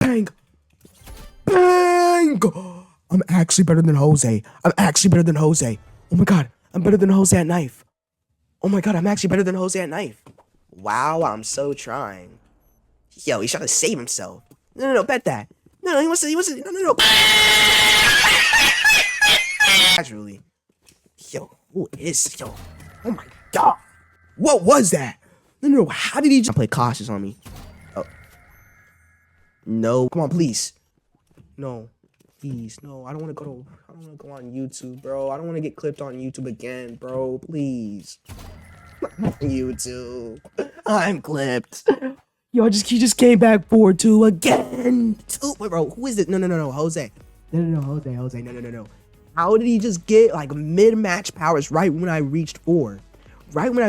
Bang! Bang! I'm actually better than Jose. I'm actually better than Jose. Oh my god, I'm better than Jose at knife. Oh my god, I'm actually better than Jose at knife. Wow, I'm so trying. Yo, he's trying to save himself. No, bet that. No, he wants to, no. Casually. Yo, who is, yo? Oh my god. What was that? No, how did he just play cautious on me? Oh. No, come on, please. No, please, no, I don't want to go on YouTube, bro. I don't want to get clipped on YouTube again, bro, please. YouTube. I'm clipped. Yo, he just came back 4-2 again. Wait, bro, who is it? No, Jose. No, Jose. No. How did he just get like mid-match powers right when I reached 4? Right when I